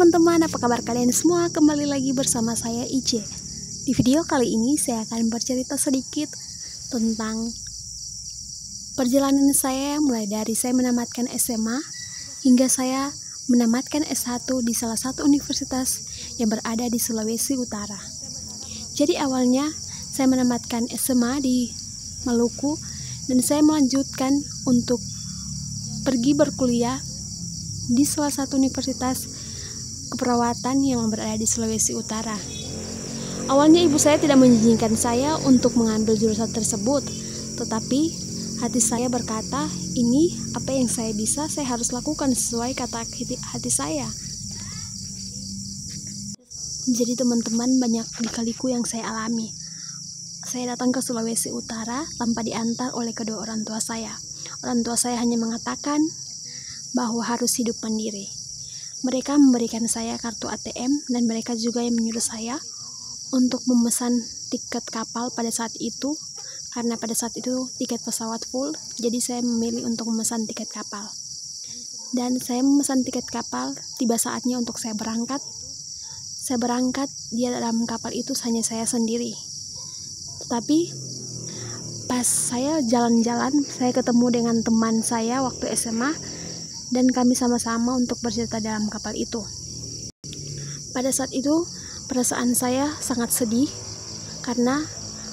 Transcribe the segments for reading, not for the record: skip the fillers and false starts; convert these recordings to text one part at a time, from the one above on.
teman-teman, apa kabar kalian semua? Kembali lagi bersama saya IJ. Di video kali ini saya akan bercerita sedikit tentang perjalanan saya mulai dari saya menamatkan SMA hingga saya menamatkan S1 di salah satu universitas yang berada di Sulawesi Utara. Jadi awalnya saya menamatkan SMA di Maluku dan saya melanjutkan untuk pergi berkuliah di salah satu universitas keperawatan yang berada di Sulawesi Utara. Awalnya ibu saya tidak mengizinkan saya untuk mengambil jurusan tersebut, tetapi hati saya berkata, ini apa yang saya bisa, saya harus lakukan sesuai kata hati saya. Jadi teman-teman, banyak lika-liku yang saya alami. Saya datang ke Sulawesi Utara tanpa diantar oleh kedua orang tua saya. Orang tua saya hanya mengatakan bahwa harus hidup mandiri. Mereka memberikan saya kartu ATM dan mereka juga yang menyuruh saya untuk memesan tiket kapal pada saat itu, karena pada saat itu tiket pesawat full, jadi saya memilih untuk memesan tiket kapal. Dan saya memesan tiket kapal, tiba saatnya untuk saya berangkat. Saya berangkat, di dalam kapal itu hanya saya sendiri. Tetapi pas saya jalan-jalan, saya ketemu dengan teman saya waktu SMA, dan kami sama-sama untuk bercerita dalam kapal itu. Pada saat itu perasaan saya sangat sedih karena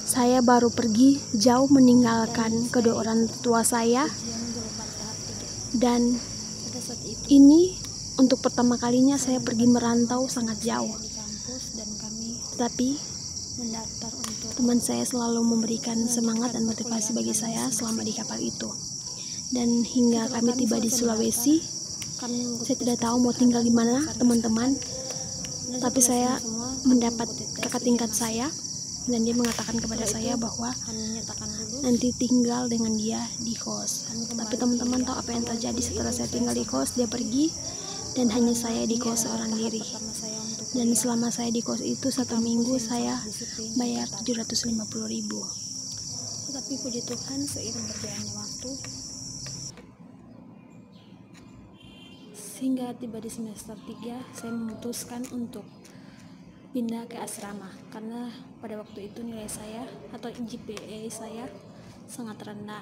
saya baru pergi jauh meninggalkan kedua orang tua saya, dan ini untuk pertama kalinya saya pergi merantau sangat jauh. Tetapi teman saya selalu memberikan semangat dan motivasi bagi saya selama di kapal itu. Dan hingga kami tiba di Sulawesi, saya tidak tahu mau tinggal di mana teman-teman, tapi saya mendapat kakak tingkat saya dan dia mengatakan kepada saya bahwa nanti tinggal dengan dia di kos. Tapi teman-teman tahu apa yang terjadi setelah saya tinggal di kos? Dia pergi dan hanya saya di kos seorang diri. Dan selama saya di kos itu 1 minggu saya bayar 750.000. Tetapi puji Tuhan, seiring berjalannya waktu, sehingga tiba di semester 3, saya memutuskan untuk pindah ke asrama karena pada waktu itu nilai saya atau GPA saya sangat rendah.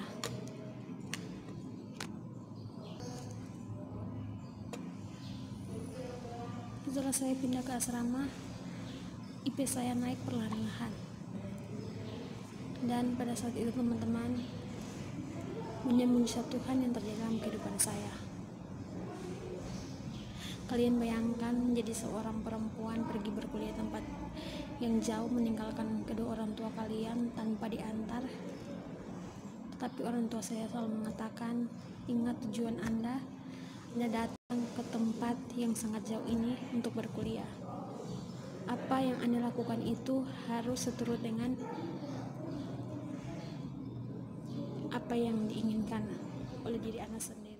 Setelah saya pindah ke asrama, IP saya naik perlahan-lahan. Dan pada saat itu teman-teman, banyak mujizat Tuhan yang terjadi dalam kehidupan saya. Kalian bayangkan menjadi seorang perempuan pergi berkuliah tempat yang jauh, meninggalkan kedua orang tua kalian tanpa diantar. Tetapi orang tua saya selalu mengatakan, ingat tujuan Anda datang ke tempat yang sangat jauh ini untuk berkuliah. Apa yang Anda lakukan itu harus seturut dengan apa yang diinginkan oleh diri Anda sendiri.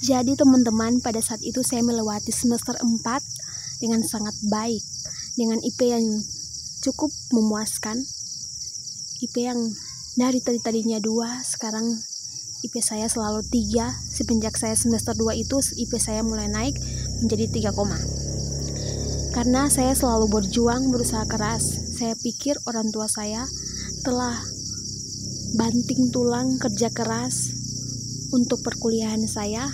Jadi teman-teman, pada saat itu saya melewati semester 4 dengan sangat baik, dengan IP yang cukup memuaskan. IP yang dari tadinya 2, sekarang IP saya selalu 3. Semenjak saya semester 2 itu IP saya mulai naik menjadi 3, karena saya selalu berjuang, berusaha keras. Saya pikir orang tua saya telah banting tulang kerja keras untuk perkuliahan saya.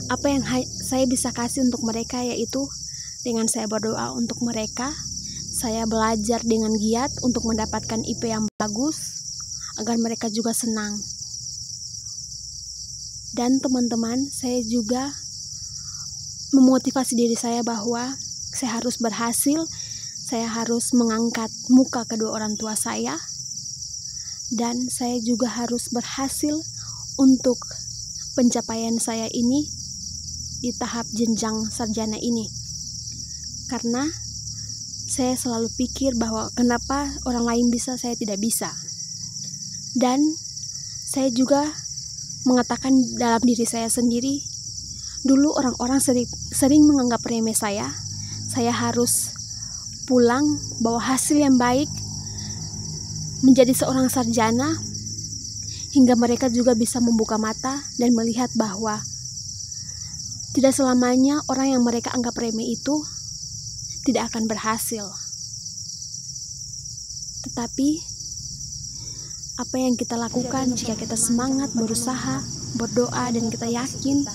Apa yang saya bisa kasih untuk mereka yaitu dengan saya berdoa untuk mereka, saya belajar dengan giat untuk mendapatkan IP yang bagus agar mereka juga senang. Dan teman-teman, saya juga memotivasi diri saya bahwa saya harus berhasil, saya harus mengangkat muka kedua orang tua saya, dan saya juga harus berhasil untuk pencapaian saya ini di tahap jenjang sarjana ini. Karena saya selalu pikir bahwa kenapa orang lain bisa, saya tidak bisa. Dan saya juga mengatakan dalam diri saya sendiri, dulu orang-orang sering menganggap remeh saya harus pulang bawa hasil yang baik, menjadi seorang sarjana, hingga mereka juga bisa membuka mata dan melihat bahwa tidak selamanya orang yang mereka anggap remeh itu tidak akan berhasil. Tetapi apa yang kita lakukan jika kita semangat berusaha, berdoa, dan kita yakin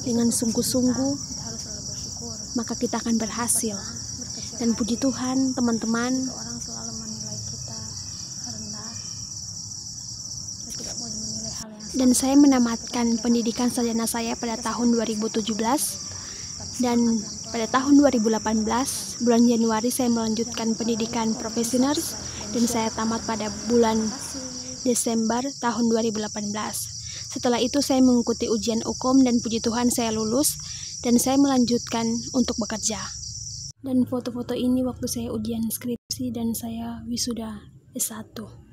dengan sungguh-sungguh, maka kita akan berhasil. Dan puji Tuhan, teman-teman, orang selalu menilai kita rendah, tidak mau menilai hal yang dan saya menamatkan pendidikan sarjana saya pada tahun 2017, dan pada tahun 2018 bulan Januari saya melanjutkan pendidikan profesional, dan saya tamat pada bulan Desember tahun 2018. Setelah itu saya mengikuti ujian UKOM dan puji Tuhan saya lulus dan saya melanjutkan untuk bekerja. Dan foto-foto ini waktu saya ujian skripsi dan saya wisuda S1.